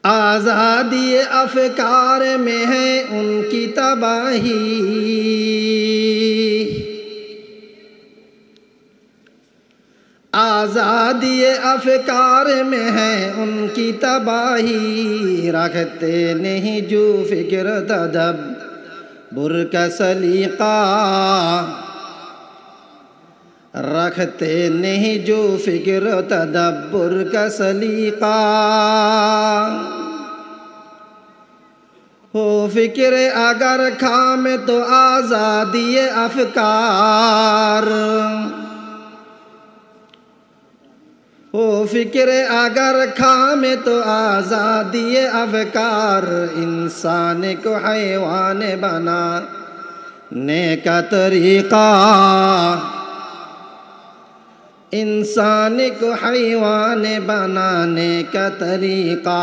आज़ादी अफ़कार में है उनकी तबाही, आज़ादी अफ़कार में है उनकी तबाही। रखते नहीं जो फ़िक्र तदब्बुर का सलीक़ा, रखते नहीं जो फ़िक्र तदब्बुर का सलीक़ा। हो फ़िक्र अगर खामे तो आज़ादी अफ़कार, हो फ़िक्र अगर खामे तो आज़ादी अफ़कार। इंसान को हैवान बनाने का तरीक़ा, इंसान को हैवान बनाने का तरीक़ा।